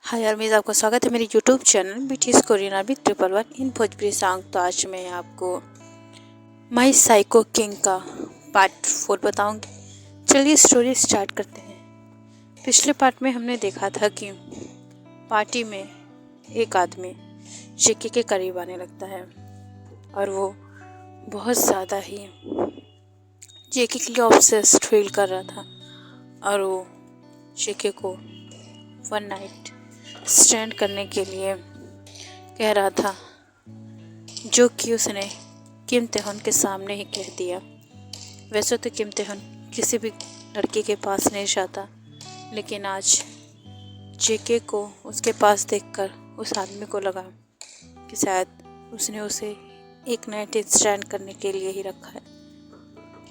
हाय यार, आपका स्वागत है मेरे यूट्यूब चैनल बीटीएस कोरियन अरबी 111 इन भोजपुरी सॉन्ग। तो आज मैं आपको माई साइको किंग का पार्ट 4 बताऊंगी। चलिए स्टोरी स्टार्ट करते हैं। पिछले पार्ट में हमने देखा था कि पार्टी में एक आदमी जेके के करीब आने लगता है और वो बहुत ज़्यादा ही जेके के लिए ऑब्सेस्ड फील कर रहा था और वो जेके को वन नाइट स्टैंड करने के लिए कह रहा था, जो कि उसने किम तेहन के सामने ही कह दिया। वैसे तो किम तेहन किसी भी लड़की के पास नहीं जाता, लेकिन आज जेके को उसके पास देखकर उस आदमी को लगा कि शायद उसने उसे एक नाइट स्टैंड करने के लिए ही रखा है।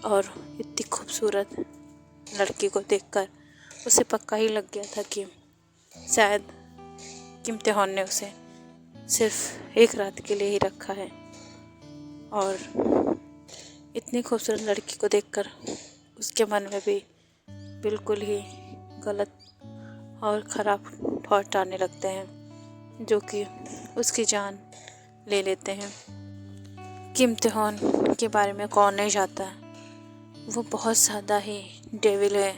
और इतनी खूबसूरत लड़की को देखकर उसे पक्का ही लग गया था कि शायद किम तेहन ने उसे सिर्फ एक रात के लिए ही रखा है। और इतनी खूबसूरत लड़की को देखकर उसके मन में भी बिल्कुल ही गलत और ख़राब थॉट आने लगते हैं, जो कि उसकी जान ले लेते हैं। किम तेहन के बारे में कौन नहीं जानता, वो बहुत ज़्यादा ही डेविल है।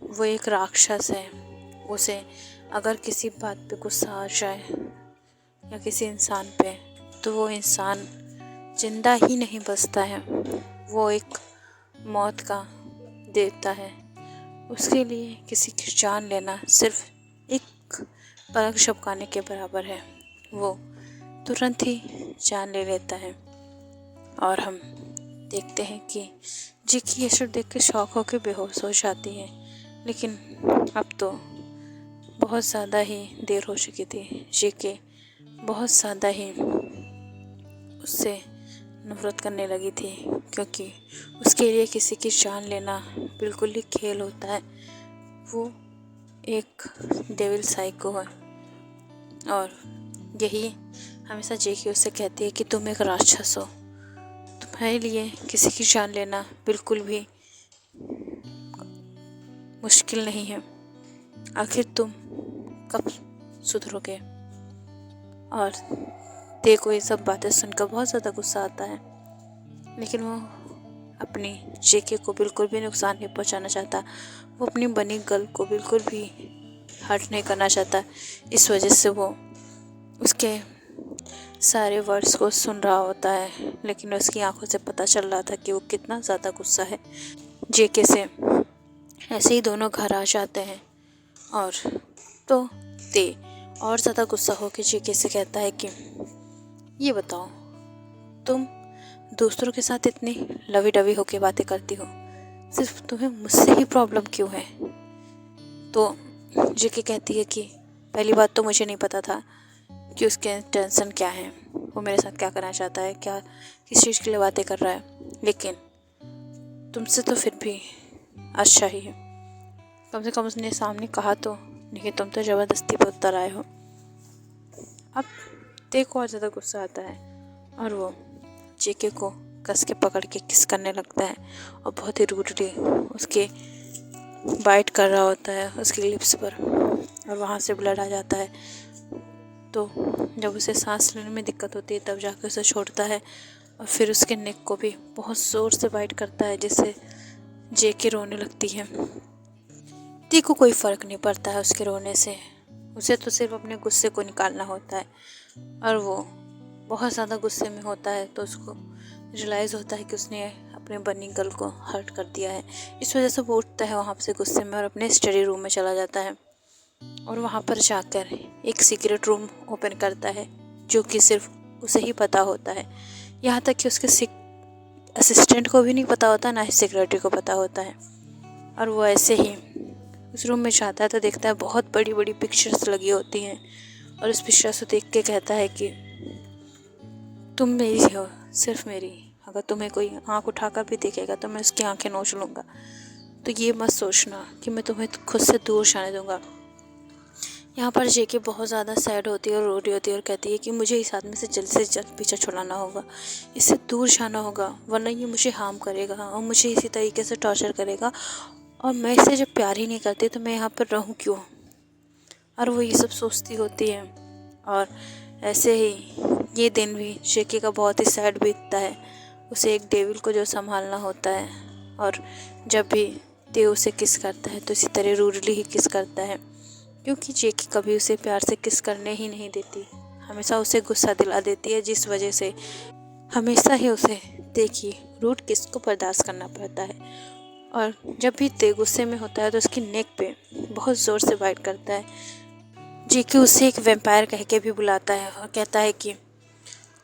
वो एक राक्षस है। उसे अगर किसी बात पे गुस्सा आ जाए या किसी इंसान पे, तो वो इंसान जिंदा ही नहीं बचता है। वो एक मौत का देवता है। उसके लिए किसी की जान लेना सिर्फ एक पलक झपकाने के बराबर है। वो तुरंत ही जान ले लेता है। और हम देखते हैं कि जेकी ये सब देख के शॉक होकर बेहोश हो जाती है। लेकिन अब तो बहुत ज़्यादा ही देर हो चुकी थी। जेके बहुत ज़्यादा ही उससे नफरत करने लगी थी, क्योंकि उसके लिए किसी की जान लेना बिल्कुल ही खेल होता है। वो एक डेविल साइको है और यही हमेशा जेके उससे कहती है कि तुम एक राक्षस हो। तुम्हारे लिए किसी की जान लेना बिल्कुल भी मुश्किल नहीं है। आखिर तुम कब सुधरोगे? और ते को ये सब बातें सुनकर बहुत ज़्यादा गुस्सा आता है, लेकिन वो अपनी जेके को बिल्कुल भी नुकसान नहीं पहुंचाना चाहता। वो अपनी बनी गर्ल को बिल्कुल भी हर्ट नहीं करना चाहता। इस वजह से वो उसके सारे वर्ड्स को सुन रहा होता है, लेकिन उसकी आंखों से पता चल रहा था कि वो कितना ज़्यादा गुस्सा है जेके से। ऐसे ही दोनों घर आ जाते हैं और तो ते और ज़्यादा गुस्सा होकर जेके से कहता है कि ये बताओ, तुम दूसरों के साथ इतनी लवी डवी होकर बातें करती हो, सिर्फ तुम्हें मुझसे ही प्रॉब्लम क्यों है? तो जेके कहती है कि पहली बात तो मुझे नहीं पता था कि उसके टेंशन क्या है, वो मेरे साथ क्या करना चाहता है, क्या किस चीज़ के लिए बातें कर रहा है। लेकिन तुमसे तो फिर भी अच्छा ही है, कम से कम उसने सामने कहा तो, लेकिन तुम तो ज़बरदस्ती पे उतर आए हो। अब देखो और ज़्यादा गुस्सा आता है और वो जेके को कस के पकड़ के किस करने लगता है और बहुत ही रूडली उसके बाइट कर रहा होता है उसकी लिप्स पर, और वहाँ से ब्लड आ जाता है। तो जब उसे सांस लेने में दिक्कत होती है तब जाकर उसे छोड़ता है और फिर उसके नेक को भी बहुत ज़ोर से बाइट करता है, जिससे जेके रोने लगती है। ती को कोई फ़र्क नहीं पड़ता है उसके रोने से। उसे तो सिर्फ अपने गुस्से को निकालना होता है, और वो बहुत ज़्यादा गुस्से में होता है तो उसको रियलाइज़ होता है कि उसने अपने बनी गर्ल को हर्ट कर दिया है। इस वजह से वो उठता है वहाँ से गुस्से में और अपने स्टडी रूम में चला जाता है और वहाँ पर जाकर एक सीक्रेट रूम ओपन करता है, जो कि सिर्फ उसे ही पता होता है। यहाँ तक कि उसके असिस्टेंट को भी नहीं पता होता, ना ही सिक्योरिटी को पता होता है। और वो ऐसे ही उस रूम में जाता है तो देखता है बहुत बड़ी बड़ी पिक्चर्स लगी होती हैं, और उस पिक्चर्स को देख के कहता है कि तुम मेरी हो, सिर्फ मेरी। अगर तुम्हें कोई आँख उठाकर भी देखेगा तो मैं उसकी आंखें नोच लूँगा। तो ये मत सोचना कि मैं तुम्हें खुद से दूर जाने दूँगा। यहाँ पर जेके बहुत ज़्यादा सैड होती है और रो रही होती है और कहती है कि मुझे इस आदमी से जल्द पीछा छुड़ाना होगा, इससे दूर जाना होगा, वरना ये मुझे हार्म करेगा और मुझे इसी तरीके से टॉर्चर करेगा, और मैं इससे जब प्यार ही नहीं करती तो मैं यहाँ पर रहूँ क्यों? और वो ये सब सोचती होती है। और ऐसे ही ये दिन भी जेके का बहुत ही सैड बीतता है। उसे एक डेविल को जो संभालना होता है, और जब भी ते उसे किस करता है तो इसी तरह रूडली ही किस करता है, क्योंकि जेके कभी उसे प्यार से किस करने ही नहीं देती, हमेशा उसे गुस्सा दिला देती है, जिस वजह से हमेशा ही उसे ते की रूड किस को बर्दाश्त करना पड़ता है। और जब भी ते गुस्से में होता है तो उसकी नेक पे बहुत ज़ोर से बाइट करता है। जेके उसे एक वैम्पायर कह के भी बुलाता है और कहता है कि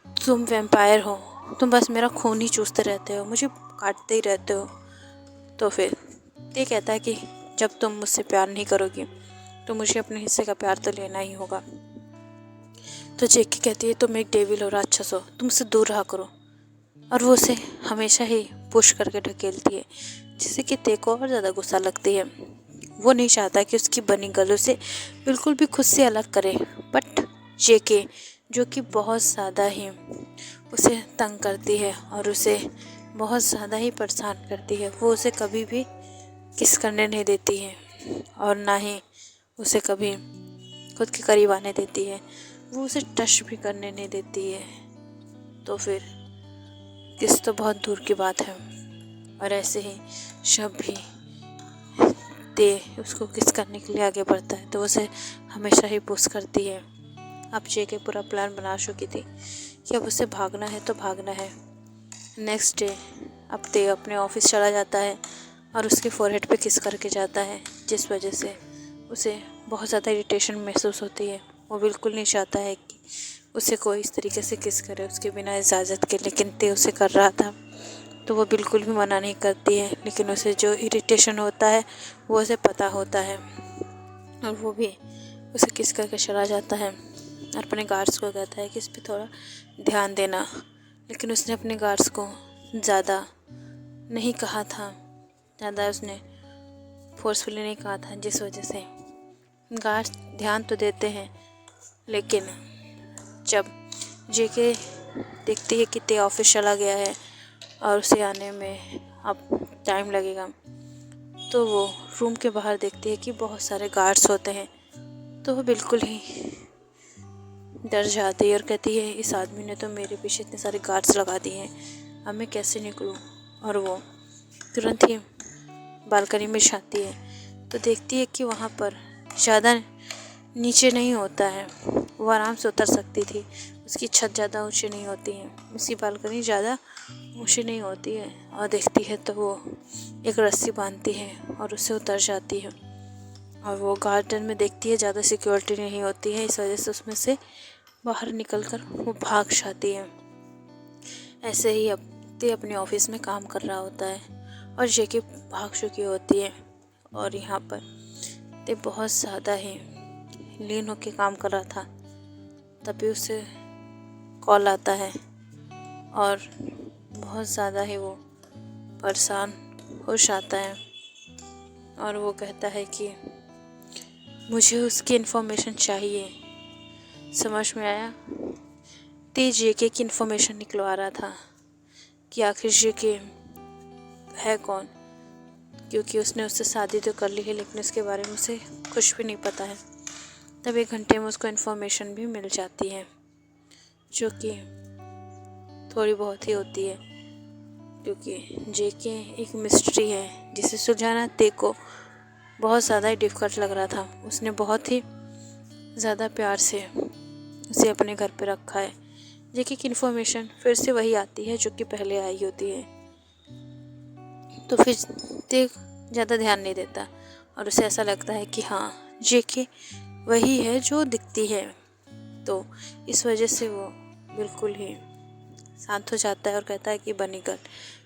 तुम वैम्पायर हो, तुम बस मेरा खून ही चूसते रहते हो, मुझे काटते ही रहते हो। तो फिर ते कहता है कि जब तुम मुझसे प्यार नहीं करोगी तो मुझे अपने हिस्से का प्यार तो लेना ही होगा। तो जेके कहती है तुम एक डेविल हो, राक्षस हो, तुम उससे दूर रहा करो। और वो उसे हमेशा ही पुश करके ढकेलती है, जिससे कि ते को और ज़्यादा गुस्सा लगती है। वो नहीं चाहता कि उसकी बनी गर्ल उसे बिल्कुल भी खुद से अलग करे, बट जेके जो कि बहुत ज़्यादा ही उसे तंग करती है और उसे बहुत ज़्यादा ही परेशान करती है, वो उसे कभी भी किस करने नहीं देती है और ना ही उसे कभी खुद के करीब आने देती है, वो उसे टच भी करने नहीं देती है। तो फिर किस तो बहुत दूर की बात है। और ऐसे ही जब भी ते उसको किस करने के लिए आगे बढ़ता है तो उसे हमेशा ही पुश करती है। अब जेके पूरा प्लान बना चुकी थी कि अब उसे भागना है तो भागना है। नेक्स्ट डे अब ते अपने ऑफिस चला जाता है और उसके फोरहेड पे किस करके जाता है, जिस वजह से उसे बहुत ज़्यादा इरिटेशन महसूस होती है। वो बिल्कुल नहीं चाहता है कि उसे कोई इस तरीके से किस करे उसके बिना इजाज़त के, लेकिन ते उसे कर रहा था तो वो बिल्कुल भी मना नहीं करती है। लेकिन उसे जो इरिटेशन होता है वो उसे पता होता है और वो भी उसे किस करके चला जाता है और अपने गार्ड्स को कहता है कि इस पर थोड़ा ध्यान देना। लेकिन उसने अपने गार्ड्स को ज़्यादा नहीं कहा था, ज़्यादा उसने फोर्सफुली नहीं कहा था, जिस वजह से गार्ड्स ध्यान तो देते हैं। लेकिन जब जेके देखती है कि ते ऑफिस चला गया है और उसे आने में अब टाइम लगेगा, तो वो रूम के बाहर देखती है कि बहुत सारे गार्ड्स होते हैं, तो वो बिल्कुल ही डर जाती है और कहती है इस आदमी ने तो मेरे पीछे इतने सारे गार्ड्स लगा दिए हैं, अब मैं कैसे निकलूं। और वो तुरंत ही बालकनी में जाती है तो देखती है कि वहाँ पर ज़्यादा नीचे नहीं होता है, वो आराम से उतर सकती थी, उसकी छत ज़्यादा ऊंची नहीं होती है, उसकी बालकनी ज़्यादा ऊंची नहीं होती है। और देखती है तो वो एक रस्सी बांधती है और उससे उतर जाती है। और वो गार्डन में देखती है ज़्यादा सिक्योरिटी नहीं होती है, इस वजह से उसमें से बाहर निकलकर वो भाग जाती है। ऐसे ही अब ते अपने ऑफिस में काम कर रहा होता है और जेके भाग चुकी होती है। और यहाँ पर ते बहुत ज़्यादा ही लीन होके काम कर रहा था, तभी उसे कॉल आता है और बहुत ज़्यादा ही वो परेशान हो जाता है। और वो कहता है कि मुझे उसकी इन्फॉर्मेशन चाहिए। समझ में आया, ते जेके की इन्फॉर्मेशन निकलवा रहा था कि आखिर जेके है कौन, क्योंकि उसने उससे शादी तो कर ली है लेकिन उसके बारे में उसे कुछ भी नहीं पता है। तब 1 घंटे में उसको इन्फॉर्मेशन भी मिल जाती है, जो कि थोड़ी बहुत ही होती है, क्योंकि जेके एक मिस्ट्री है जिसे सुलझाना ते को बहुत ज़्यादा ही डिफ़िकल्ट लग रहा था। उसने बहुत ही ज़्यादा प्यार से उसे अपने घर पे रखा है। जेके की इन्फॉर्मेशन फिर से वही आती है जो कि पहले आई होती है, तो फिर ते ज़्यादा ध्यान नहीं देता और उसे ऐसा लगता है कि हाँ जेके वही है जो दिखती है। तो इस वजह से वो बिल्कुल ही शांत हो जाता है और कहता है कि बनी गर्ल,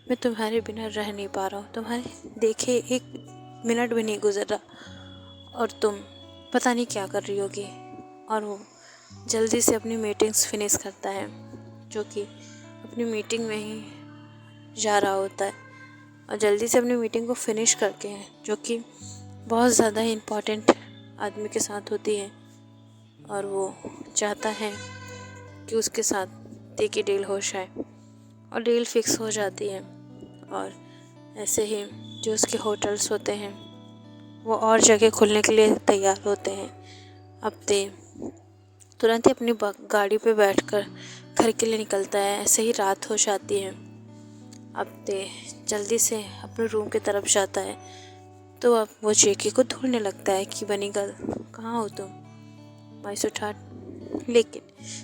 मैं तुम्हारे बिना रह नहीं पा रहा हूँ, तुम्हारे देखे 1 मिनट भी नहीं गुजर रहा और तुम पता नहीं क्या कर रही होगी। और वो जल्दी से अपनी मीटिंग्स फिनिश करता है, जो कि अपनी मीटिंग में ही जा रहा होता है और जल्दी से अपनी मीटिंग को फिनिश करके, जो कि बहुत ज़्यादा ही इम्पोर्टेंट आदमी के साथ होती है, और वो चाहता है कि उसके साथ ते की डील हो जाए और डील फिक्स हो जाती है। और ऐसे ही जो उसके होटल्स होते हैं वो और जगह खुलने के लिए तैयार होते हैं अब ते तुरंत ही अपनी गाड़ी पे बैठकर घर के लिए निकलता है। ऐसे ही रात हो जाती है। अब ते जल्दी से अपने रूम की तरफ जाता है तो अब वो जेके को ढूंढने लगता है कि बनी गर्ल कहाँ हो तुम, माइसो ठाट। लेकिन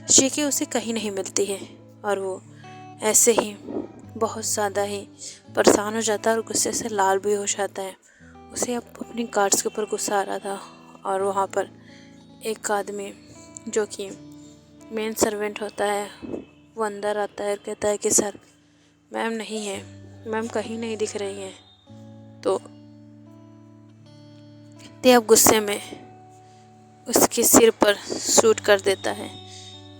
जेके उसे कहीं नहीं मिलती है और वो ऐसे ही बहुत ज़्यादा ही परेशान हो जाता है और गुस्से से लाल भी हो जाता है। उसे अब अपनी गार्ड्स के ऊपर गुस्सा आ रहा था और वहाँ पर एक आदमी जो कि मेन सर्वेंट होता है वो अंदर आता है और कहता है कि सर मैम नहीं है, मैम कहीं नहीं दिख रही हैं। तो ते अब गुस्से में उसके सिर पर शूट कर देता है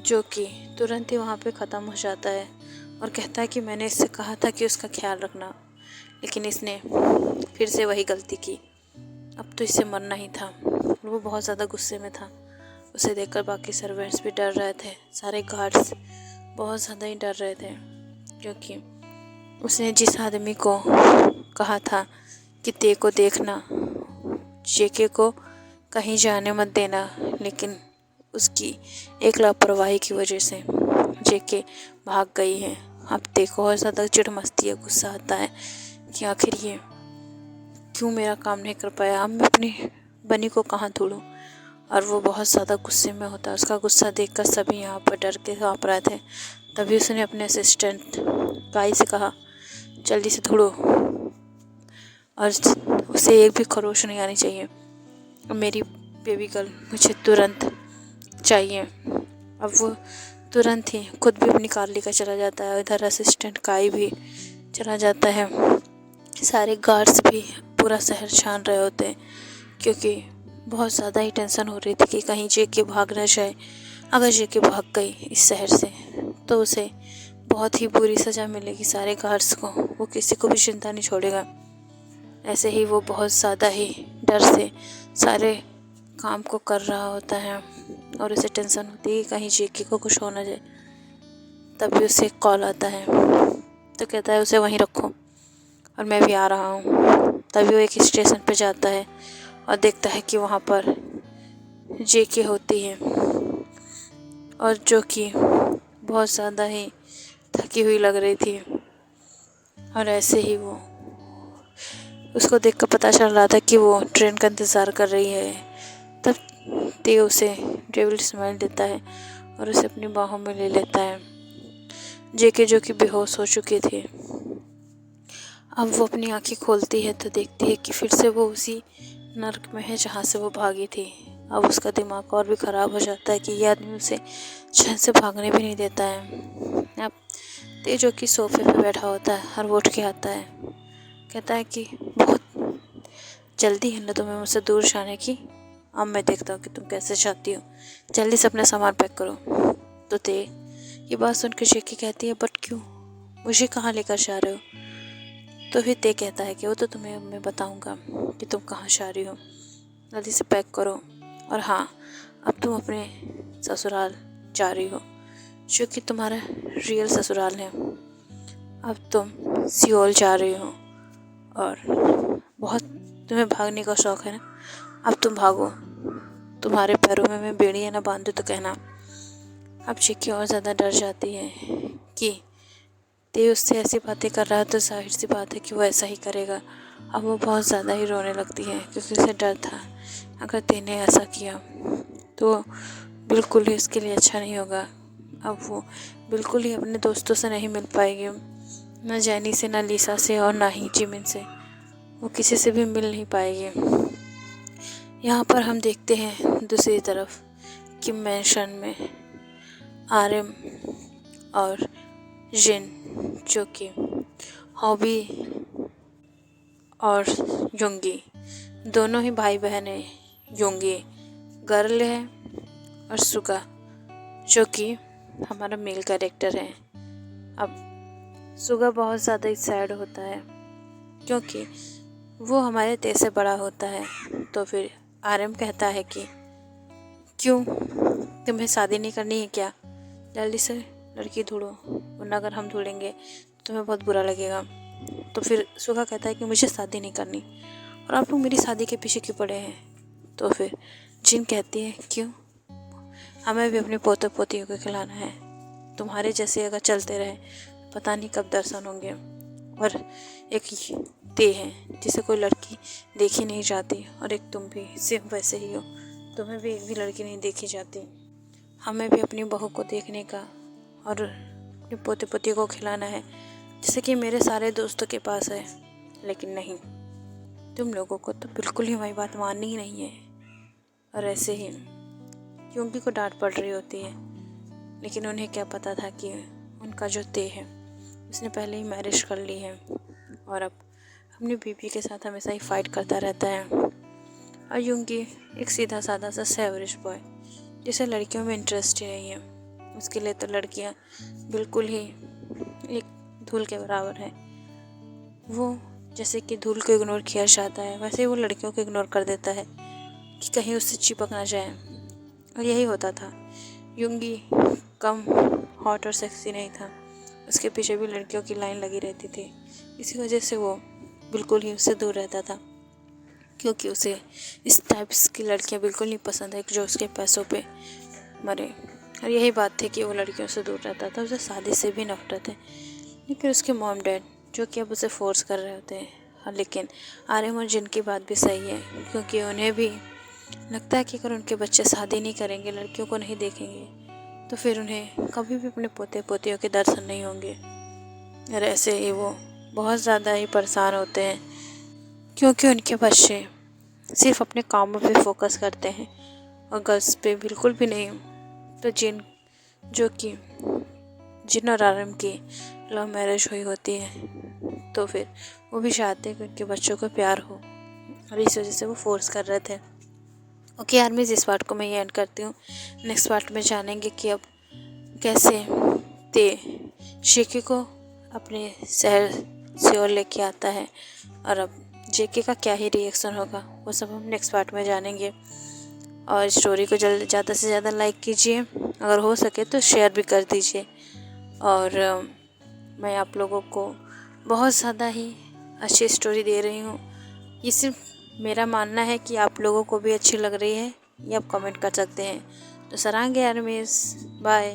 जो कि तुरंत ही वहाँ पे ख़त्म हो जाता है और कहता है कि मैंने इससे कहा था कि उसका ख्याल रखना, लेकिन इसने फिर से वही गलती की। अब तो इससे मरना ही था। वो बहुत ज़्यादा गुस्से में था। उसे देखकर बाकी सर्वेंट्स भी डर रहे थे, सारे गार्ड्स बहुत ज़्यादा ही डर रहे थे क्योंकि उसने जिस आदमी को कहा था कि ते को देखना, जेके को कहीं जाने मत देना, लेकिन उसकी एक लापरवाही की वजह से जेके भाग गई है। अब देखो और ज़्यादा चिढ़ मचती है, गुस्सा आता है कि आखिर ये क्यों मेरा काम नहीं कर पाया, अब मैं अपनी बनी को कहाँ ढूंढूं। और वो बहुत ज़्यादा गुस्से में होता है। उसका गुस्सा देखकर सभी यहाँ पर डर के काँप रहे थे। तभी उसने अपने असिस्टेंट काई से कहा जल्दी से ढूंढो और उसे एक भी खरोश नहीं आनी चाहिए, मेरी बेबी गर्ल मुझे तुरंत चाहिए। अब वो तुरंत ही खुद भी अपनी कार लेकर चला जाता है। इधर असिस्टेंट काई भी चला जाता है। सारे गार्ड्स भी पूरा शहर छान रहे होते हैं क्योंकि बहुत ज़्यादा ही टेंशन हो रही थी कि कहीं जेके भाग न जाए। अगर जेके भाग गई इस शहर से तो उसे बहुत ही बुरी सज़ा मिलेगी सारे गार्ड्स को, वो किसी को भी चिंता नहीं छोड़ेगा। ऐसे ही वो बहुत ज़्यादा ही डर से सारे काम को कर रहा होता है और उसे टेंशन होती है कि कहीं जेके को कुछ हो ना जाए। तभी उसे कॉल आता है तो कहता है उसे वहीं रखो और मैं भी आ रहा हूँ। तभी वो एक स्टेशन पे जाता है और देखता है कि वहाँ पर जेके होती है और जो कि बहुत ज़्यादा ही थकी हुई लग रही थी। और ऐसे ही वो उसको देखकर पता चल रहा था कि वो ट्रेन का इंतज़ार कर रही है। तब ते उसे डेविल स्माइल देता है और उसे अपनी बाहों में ले लेता है। जेके जो कि बेहोश हो चुकी थी, अब वो अपनी आंखें खोलती है तो देखती है कि फिर से वो उसी नर्क में है जहाँ से वो भागी थी। अब उसका दिमाग और भी ख़राब हो जाता है कि ये आदमी उसे चैन से भागने भी नहीं देता है। अब ते जो कि सोफे पे बैठा होता है और वो उठ के आता है, कहता है कि बहुत जल्दी है ना तुम्हें मुझसे दूर जाने की, अब मैं देखता हूँ कि तुम कैसे चाहती हो, जल्दी से अपना सामान पैक करो। तो ते ये बात सुनकर जेके कहती है बट क्यों, मुझे कहाँ लेकर जा रहे हो। तो फिर ते कहता है कि वो तो तुम्हें मैं बताऊँगा कि तुम कहाँ जा रही हो, जल्दी से पैक करो। और हाँ, अब तुम अपने ससुराल जा रही हो जो कि तुम्हारा रियल ससुराल है। अब तुम सियोल जा रही हो और बहुत तुम्हें भागने का शौक़ है ना, अब तुम भागो, तुम्हारे पैरों में मैं बेड़ियाँ ना बांधूं तो कहना। अब जेके और ज़्यादा डर जाती है कि ते उससे ऐसी बातें कर रहा है तो जाहिर सी बात है कि वो ऐसा ही करेगा। अब वो बहुत ज़्यादा ही रोने लगती है क्योंकि उसे डर था अगर ते ने ऐसा किया तो बिल्कुल ही उसके लिए अच्छा नहीं होगा। अब वो बिल्कुल ही अपने दोस्तों से नहीं मिल पाएगी, ना जैनी से, ना लिसा से और ना ही जिमिन से, वो किसी से भी मिल नहीं पाएगी। यहाँ पर हम देखते हैं दूसरी तरफ कि मैंशन में आरएम और जिन जो कि हॉबी और युंगी दोनों ही भाई बहन हैं। युंगी गर्ल है और सुगा जो कि हमारा मेल कैरेक्टर है। अब सुगा बहुत ज़्यादा ही सैड होता है क्योंकि वो हमारे ते से बड़ा होता है। तो फिर आरएम कहता है कि क्यों, तुम्हें शादी नहीं करनी है क्या, जल्दी से लड़की ढूंढो वरना अगर हम ढूंढेंगे तो तुम्हें बहुत बुरा लगेगा। तो फिर सुगा कहता है कि मुझे शादी नहीं करनी और आप लोग मेरी शादी के पीछे क्यों पड़े हैं। तो फिर जिन कहती है क्यों, हमें भी अपने पोते पोतियों को खिलाना है। तुम्हारे जैसे अगर चलते रहे पता नहीं कब दर्शन होंगे। और एक ते है जिसे कोई लड़की देखी नहीं जाती, और एक तुम भी सेम वैसे ही हो, तुम्हें भी एक भी लड़की नहीं देखी जाती। हमें भी अपनी बहू को देखने का और अपने पोते पोतियों को खिलाना है, जैसे कि मेरे सारे दोस्तों के पास है। लेकिन नहीं, तुम लोगों को तो बिल्कुल ही हमारी बात माननी ही नहीं है। और ऐसे ही क्योंकि को डांट पड़ रही होती है, लेकिन उन्हें क्या पता था कि उनका जो ते है उसने पहले ही मैरिज कर ली है और अब अपनी बीवी के साथ हमेशा ही फाइट करता रहता है। और यूंगी एक सीधा साधा सा सेवरिश बॉय जिसे लड़कियों में इंटरेस्ट ही नहीं है, उसके लिए तो लड़कियां बिल्कुल ही एक धूल के बराबर है। वो जैसे कि धूल को इग्नोर किया जाता है, वैसे ही वो लड़कियों को इग्नोर कर देता है कि कहीं उससे चिपक ना जाए। और यही होता था। यूंगी कम हॉट और सेक्सी नहीं था, उसके पीछे भी लड़कियों की लाइन लगी रहती थी। इसी वजह से वो बिल्कुल ही उससे दूर रहता था, क्योंकि उसे इस टाइप्स की लड़कियां बिल्कुल नहीं पसंद है जो उसके पैसों पे मरे। और यही बात थी कि वो लड़कियों से दूर रहता था। उसे शादी से भी नफरत है, लेकिन उसके मॉम डैड जो कि अब उसे फोर्स कर रहे होते हैं। हाँ, लेकिन आर्यन और जिन की बात भी सही है, क्योंकि उन्हें भी लगता है कि अगर उनके बच्चे शादी नहीं करेंगे, लड़कियों को नहीं देखेंगे, तो फिर उन्हें कभी भी अपने पोते पोतियों के दर्शन नहीं होंगे। और ऐसे ही वो बहुत ज़्यादा ही परेशान होते हैं, क्योंकि उनके बच्चे सिर्फ अपने कामों पे फोकस करते हैं और गर्ल्स पे बिल्कुल भी नहीं। तो जिन और आर्यन की लव मैरिज हुई होती है, तो फिर वो भी चाहते हैं कि उनके बच्चों को प्यार हो, और इस वजह से वो फोर्स कर रहे थे। ओके यार, इस पार्ट को मैं ये एंड करती हूँ। नेक्स्ट पार्ट में जानेंगे कि अब कैसे ते शेकी को अपने शहर से और लेके आता है, और अब जेके का क्या ही रिएक्शन होगा वो सब हम नेक्स्ट पार्ट में जानेंगे। और स्टोरी को ज़्यादा से ज़्यादा लाइक कीजिए, अगर हो सके तो शेयर भी कर दीजिए। और मैं आप लोगों को बहुत ज़्यादा ही अच्छी स्टोरी दे रही हूँ। ये सिर्फ मेरा मानना है कि आप लोगों को भी अच्छी लग रही है, ये आप कमेंट कर सकते हैं। तो सरांगे यार मिस, बाय।